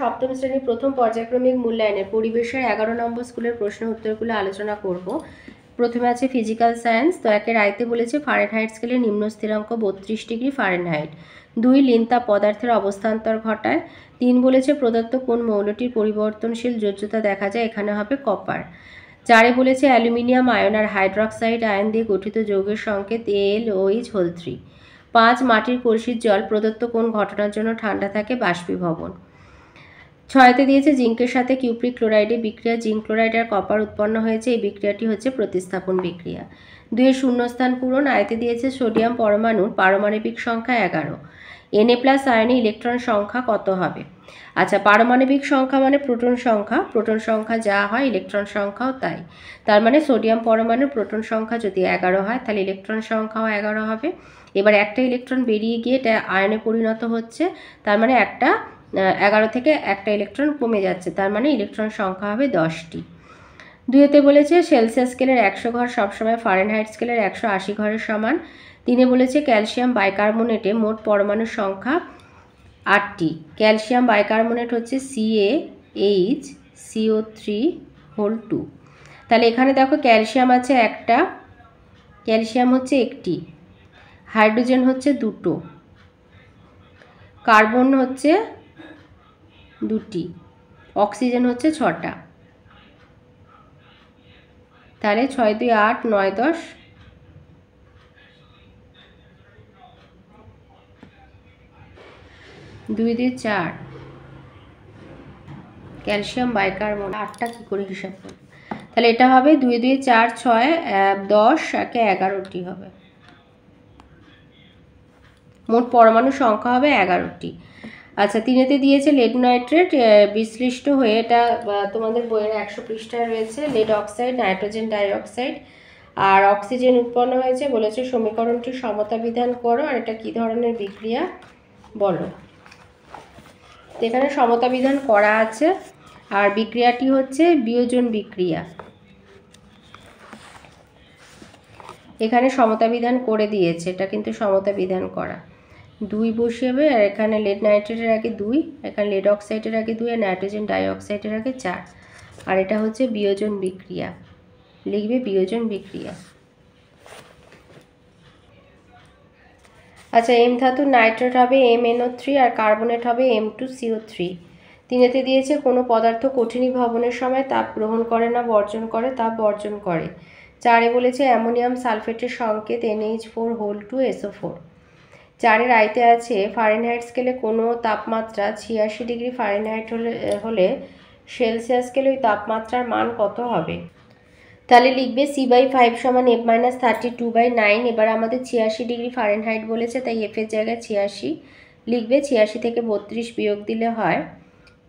সপ্তম শ্রেণীর প্রথম পর্যায়ক্রমিক মূল্যায়নের পরিবেশের 11 নম্বর স্কুলের প্রশ্ন উত্তরগুলো আলোচনা করব। প্রথমে আছে ফিজিক্যাল সায়েন্স। তো একের আইতে বলেছে ফারেনহাইট স্কেলের নিম্ন স্থিরাঙ্ক 32 ডিগ্রি ফারেনহাইট। 2 লিনতাপ পদার্থের অবস্থান্তর ঘটায়। 3 বলেছে প্রদত্ত কোন মৌলটির পরিবর্তনশীল যোজ্যতা দেখা যায়, এখানে হবে কপার। 4 বলেছে অ্যালুমিনিয়াম আয়ন আর হাইড্রক্সাইড আয়ন দিয়ে গঠিত যৌগের সংকেত AlOH3। 5 মাটির কলসির জল প্রদত্ত কোন ঘটনার জন্য ঠান্ডা থাকে, বাষ্পীভবন। 6তে দিয়েছে জিঙ্কের সাথে কিউপ্রিক ক্লোরাইডে বিক্রিয়া জিঙ্ক ক্লোরাইড আর কপার উৎপন্ন হয়েছে, এই বিক্রিয়াটি হচ্ছে প্রতিস্থাপন বিক্রিয়া। 2 শূন্যস্থান পূরণ। আয়তে দিয়েছে সোডিয়াম পরমাণুর পারমাণবিক সংখ্যা 11। Na+ আয়নে ইলেকট্রন সংখ্যা কত হবে? আচ্ছা, পারমাণবিক সংখ্যা মানে প্রোটন সংখ্যা, প্রোটন সংখ্যা যা হয় ইলেকট্রন সংখ্যাও তাই। তার মানে সোডিয়াম পরমাণুর প্রোটন সংখ্যা যদি 11 হয় তাহলে ইলেকট্রন সংখ্যাও 11 হবে। এবার একটা ইলেকট্রন বেরিয়ে গিয়ে এটা আয়নে পরিণত হচ্ছে, তার মানে 11 থেকে একটা ইলেকট্রন কমে যাচ্ছে, তার মানে ইলেকট্রন সংখ্যা হবে 10টি। 2তে বলেছে সেলসিয়াস স্কেলের 100 ঘর সবসময় ফারেনহাইট স্কেলের 180 ঘরের সমান। 3 বলেছে ক্যালসিয়াম বাইকার্বনেটে মোট পরমাণুর সংখ্যা 8টি। ক্যালসিয়াম বাইকার্বনেট হচ্ছে CaHCO3(2). তাহলে এখানে দেখো ক্যালসিয়াম আছে একটা, ক্যালসিয়াম হচ্ছে একটি, হাইড্রোজেন হচ্ছে দুটো, কার্বন হচ্ছে দুটি, অক্সিজেন হচ্ছে 6টা। তাহলে 6 2 8 9 10, 2 2 4। ক্যালসিয়াম বাইকার্বনেট 8টা কী করে হিসাব করব? তাহলে এটা হবে 2 2 4 6 10 একে 11টি হবে। মোট পরমাণু সংখ্যা হবে 11টি। আচ্ছা, 3তে দিয়েছে লেড নাইট্রেট বিশ্লিষ্ট হয়ে, এটা তোমাদের বইয়ের 100 পৃষ্ঠায় রয়েছে, লেড অক্সাইড নাইট্রোজেন ডাইঅক্সাইড আর অক্সিজেন উৎপন্ন হয়েছে। বলেছে সমীকরণটির সমতা বিধান করো আর এটা কী ধরনের বিক্রিয়া বলো। তো এখানে সমতা বিধান করা আছে আর বিক্রিয়াটি হচ্ছে বিয়োজন বিক্রিয়া। এখানে সমতা বিধান করে দিয়েছে, এটা কিন্তু সমতা বিধান করা। 2 বসিয়ে আর এখানে লেড নাইট্রেটের আগে 2, এখানে লেড অক্সাইডের আগে 2 আর নাইট্রোজেন ডাইঅক্সাইডের আগে 4, আর এটা হচ্ছে বিয়োজন বিক্রিয়া, লিখবে বিয়োজন বিক্রিয়া। আচ্ছা, এম ধাতুর নাইট্রেট হবে MnO3 আর কার্বনেট হবে M2CO3। 3তে দিয়েছে কোনো পদার্থ কঠিনীভবনের সময় তাপ গ্রহণ করে না বর্জন করে, তাপ বর্জন করে। 4 বলেছে অ্যামোনিয়াম সালফেটের সংকেত NH4(2)SO4। 4 আইতে আছে ফারেনহাইট স্কেলে কোনো তাপমাত্রা 86 ডিগ্রি ফারেনহাইট হলে সেলসিয়াস স্কেলে ওই তাপমাত্রার মান কত হবে? তাহলে লিখবে C/5 সমান F-32/9। এবার আমাদের 86 ডিগ্রি ফারেনহাইট বলেছে, তাই F এর জায়গায় 86 লিখবে। 86 থেকে 32 বিয়োগ দিলে হয়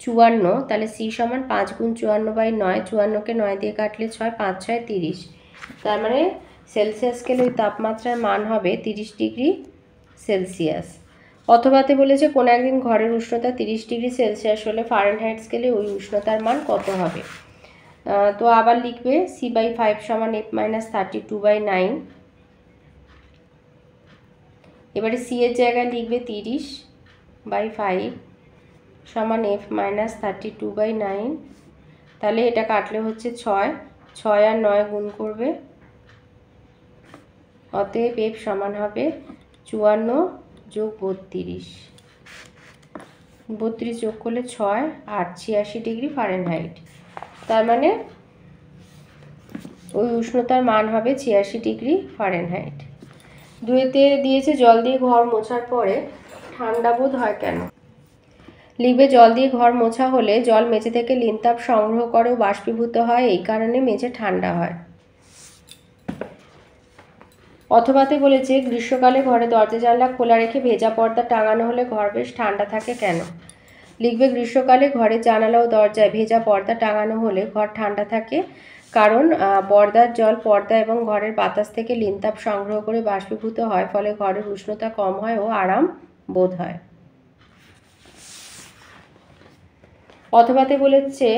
54, তাহলে C সমান 5 × 54/9। 54কে 9 দিয়ে কাটলে 6, 5 6 30। তার মানে সেলসিয়াস স্কেলে ওই তাপমাত্রার মান হবে 30 ডিগ্রি সেলসিয়াস। অথবাতে বলেছে কোনো একদিন ঘরের উষ্ণতা 30 ডিগ্রি সেলসিয়াস হলে ফারেনহাইট স্কেলে ওই উষ্ণতার মান কত হবে? তো আবার লিখবে C/5 সমান F-32/9। এবারে C এর জায়গায় লিখবে 30/5 সমান F-32/9। তাহলে এটা কাটলে হচ্ছে 6, 6 আর 9 গুণ করবে, অতএব F সমান হবে 54 যোগ 32। 32 যোগ করলে 6 আর 86 ডিগ্রি ফারেনহাইট। তার মানে ওই উষ্ণতার মান হবে 86 ডিগ্রি ফারেনহাইট। 2তে দিয়েছে জল দিয়ে ঘর মোছার পরে ঠান্ডা বোধ হয় কেন? লিখবে জল দিয়ে ঘর মোছা হলে জল মেঝে থেকে লিনতাপ সংগ্রহ করে ও বাষ্পীভূত হয়, এই কারণে মেঝে ঠান্ডা হয়। অথবাতে বলেছে গ্রীষ্মকালে ঘরে দরজা জানলা খোলা রেখে ভেজা পর্দা টাঙানো হলে ঘর বেশ ঠান্ডা থাকে কেন? লিখবে গ্রীষ্মকালে ঘরের জানালা ও দরজায় ভেজা পর্দা টাঙানো হলে ঘর ঠান্ডা থাকে, কারণ পর্দার জল পর্দা এবং ঘরের বাতাস থেকে লিনতাপ সংগ্রহ করে বাষ্পীভূত হয়, ফলে ঘরের উষ্ণতা কম হয় ও আরাম বোধ হয়। অথবাতে বলেছে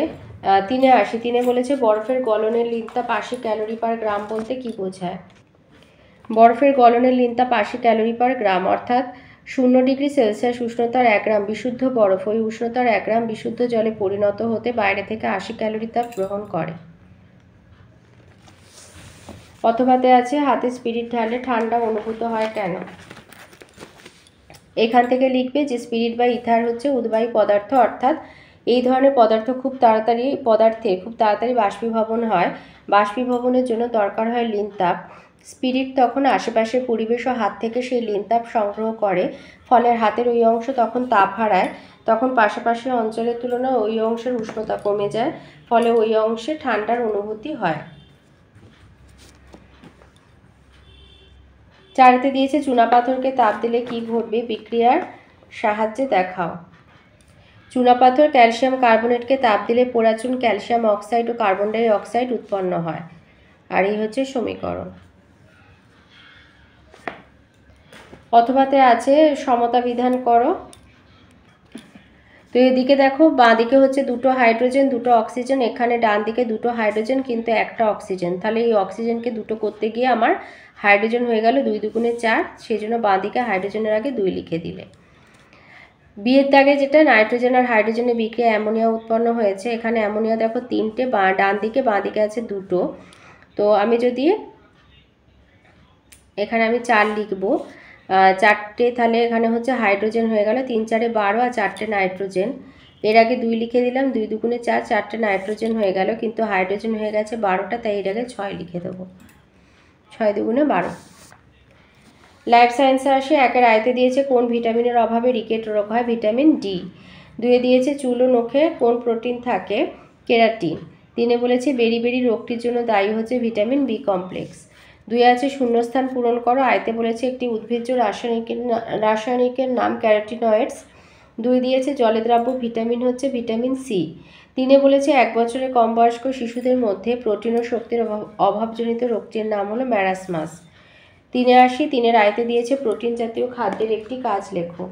3-এ আসি। 3-এ বলেছে বরফের গলনের লিনতাপ 80 ক্যালোরি পার গ্রাম বলতে কি বোঝায়? বরফের গলনের লিনতাপ 80 ক্যালোরি পার গ্রাম, অর্থাৎ 0°C উষ্ণতার 1 গ্রাম বিশুদ্ধ বরফ ওই উষ্ণতার 1 গ্রাম বিশুদ্ধ জলে পরিণত হতে বাইরে থেকে 80 ক্যালোরি তাপ গ্রহণ করে। অথবাতে আছে হাতে স্পিরিট ঢাললে ঠান্ডা অনুভূত হয় কেন। এখান থেকে লিখবে যে স্পিরিট বা ইথার হচ্ছে উদ্বায়ী পদার্থ, অর্থাৎ এই ধরনের পদার্থ খুব তাড়াতাড়ি বাষ্পীভবন হয়। বাষ্পীভবনের জন্য দরকার হয় লিন তাপ। স্পিরিট তখন আশেপাশের পরিবেশ ও হাত থেকে সেই লিন তাপ সংগ্রহ করে, ফলে হাতের ওই অংশ তখন তাপ হারায়। তখন পাশাপাশি অঞ্চলের তুলনায় ওই অংশের উষ্ণতা কমে যায়, ফলে ওই অংশে ঠান্ডার অনুভূতি হয়। 4 দিয়েছে চুনাপাথরকে তাপ দিলে কি ঘটবে, বিক্রিয়ার সাহায্যে দেখাও। চুনাপাথর ক্যালসিয়াম কার্বনেটকে তাপ দিলে পোড়াচুন ক্যালসিয়াম অক্সাইড ও কার্বন ডাই অক্সাইড উৎপন্ন হয়। আর এই হচ্ছে সমীকরণ। অথবাতে আছে সমতা বিধান করো। তো এদিকে দেখো, বাঁ দিকে হচ্ছে 2টো হাইড্রোজেন 2টো অক্সিজেন, এখানে ডান দিকে 2টো হাইড্রোজেন কিন্তু একটা অক্সিজেন, তাহলে এই অক্সিজেনকে 2টো করতে গিয়ে আমার হাইড্রোজেন হয়ে গেল 2 দুগুণে 4, সেই জন্য বাঁ দিকে হাইড্রোজেনের আগে 2 লিখে দিলে। বিয়ের দাগে যেটা নাইট্রোজেন আর হাইড্রোজেনের বিক্রিয়া অ্যামোনিয়া উৎপন্ন হয়েছে, এখানে অ্যামোনিয়া দেখো 3টে, ডান দিকে বাঁ দিকে আছে 2টো। তো আমি যদি এখানে আমি 4 লিখবো, 4টে, তাহলে এখানে হচ্ছে হাইড্রোজেন হয়ে গেল 3 4 12 আর 4টে নাইট্রোজেন। এর আগে 2 লিখে দিলাম, 2 দুগুণে 4, 4টে নাইট্রোজেন হয়ে গেল, কিন্তু হাইড্রোজেন হয়ে গেছে 12টা, তাই এর আগে 6 লিখে দেবো। 6 দুগুণে 12। লাইফ সায়েন্সে আসে। 1 আয়তে দিয়েছে কোন ভিটামিনের অভাবে রিকেট রোগ হয়, ভিটামিন ডি। 2 দিয়েছে চুল ও নখে কোন প্রোটিন থাকে, কেরাটিন। 3 বলেছে বেরি রোগটির জন্য দায়ী হচ্ছে ভিটামিন বি কমপ্লেক্স। 2 আছে শূন্যস্থান পূরণ করো। আয়তে বলেছে একটি উদ্ভিজ্জ রাসায়নিকের নাম ক্যারোটিনয়েডস। 2 দিয়েছে জলে দ্রাব্য ভিটামিন হচ্ছে ভিটামিন সি। 3 বলেছে 1 বছরের কম বয়স্ক শিশুদের মধ্যে প্রোটিন ও শক্তির অভাবজনিত রোগটির নাম হলো ম্যারাসমাস। 3 আসি। 3 আয়তে দিয়েছে প্রোটিন জাতীয় খাদ্যের একটি কাজ লেখো।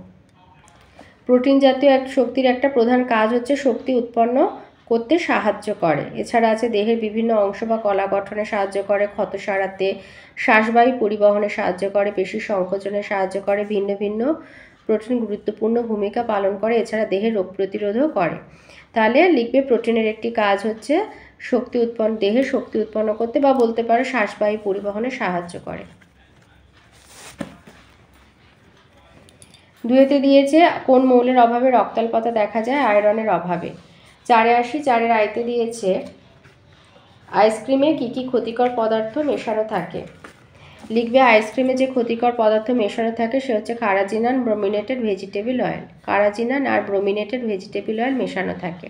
প্রোটিন জাতীয় শক্তির একটা প্রধান কাজ হচ্ছে শক্তি উৎপন্ন করতে সাহায্য করে। এছাড়া আছে দেহের বিভিন্ন অংশ বা কলা গঠনে সাহায্য করে, ক্ষত সারাতে, শ্বাসবায়ু পরিবহনে সাহায্য করে, পেশি সংকোচনে সাহায্য করে। ভিন্ন ভিন্ন প্রোটিন গুরুত্বপূর্ণ ভূমিকা পালন করে, এছাড়া দেহের রোগ প্রতিরোধও করে। তাহলে লিখবে প্রোটিনের একটি কাজ হচ্ছে দেহের শক্তি উৎপন্ন করতে, বা বলতে পারো শ্বাসবায়ু পরিবহনে সাহায্য করে। 2 দিয়েছে কোন মৌলের অভাবে রক্তাল্পতা দেখা যায়, আয়রনের অভাবে। 4 আসি। 4 আয়তে দিয়েছে আইসক্রিমে কি কি ক্ষতিকর পদার্থ মেশানো থাকে। লিখবে আইসক্রিমে যে ক্ষতিকর পদার্থ মেশানো থাকে সে হচ্ছে কারাজিনান, ব্রোমিনেটেড ভেজিটেবল অয়েল। কারাজিনান আর ব্রোমিনেটেড ভেজিটেবল অয়েল মেশানো থাকে।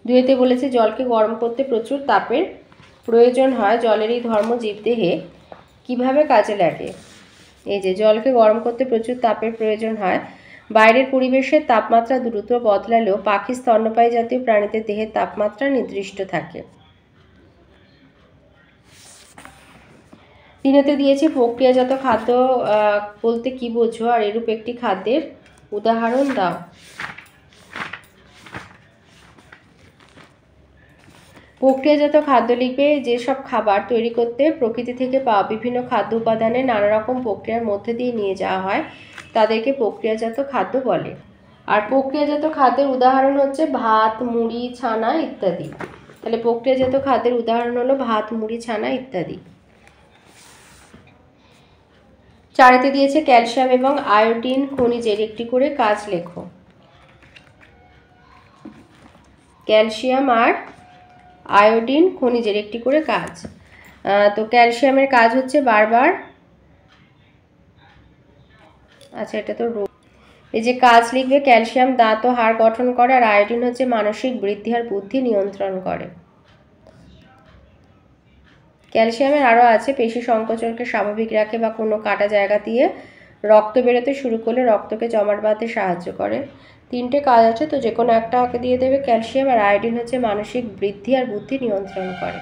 2 বলেছে জলকে গরম করতে প্রচুর তাপের প্রয়োজন হয়, জলের এই ধর্ম জীবদেহে কিভাবে কাজে লাগে। এই যে জলকে গরম করতে প্রচুর তাপের প্রয়োজন হয়। বাইরের পরিবেশের তাপমাত্রা দ্রুত বদলালেও পাখি, স্তন্যপায়ী জাতীয় প্রাণীদের দেহের তাপমাত্রা নির্দিষ্ট থাকে। 3 দিয়েছে প্রক্রিয়াজাত খাদ্য বলতে কি বোঝো, আর এরূপ একটি খাদ্যের উদাহরণ দাও। প্রক্রিয়াজাত খাদ্য লিখবে যেসব খাবার তৈরি করতে প্রকৃতি থেকে পাওয়া বিভিন্ন খাদ্য উপাদানে নানা রকম প্রক্রিয়ার মধ্যে দিয়ে নিয়ে যাওয়া হয়, তাদেরকে প্রক্রিয়াজাত খাদ্য বলে। আর প্রক্রিয়াজাত খাদ্যের উদাহরণ হচ্ছে ভাত, মুড়ি, ছানা ইত্যাদি। তাহলে প্রক্রিয়াজাত খাদ্যের উদাহরণ হলো ভাত, মুড়ি, ছানা ইত্যাদি। 4 দিয়েছে ক্যালসিয়াম এবং আয়োডিন খনিজের একটি করে কাজ লেখো। ক্যালসিয়াম আর আয়োডিন খনিজের একটি করে কাজ। তো ক্যালসিয়ামের কাজ হচ্ছে বারবার, আচ্ছা এটা তো এই যে কাজ লিখবে, ক্যালসিয়াম দাঁত ও হাড় গঠন করে, আর আয়োডিন হচ্ছে মানসিক বৃদ্ধি আর বুদ্ধি নিয়ন্ত্রণ করে। ক্যালসিয়ামের আরও আছে পেশি সংকোচনকে স্বাভাবিক রাখে, বা কোনো কাটা জায়গা দিয়ে রক্ত বেরোতে শুরু করলে রক্তকে জমাট বাঁধতে সাহায্য করে। 3টে কাজ আছে, তো যে কোনো একটা দিয়ে দেবে। ক্যালসিয়াম আর আয়োডিন হচ্ছে মানসিক বৃদ্ধি আর বুদ্ধি নিয়ন্ত্রণ করে।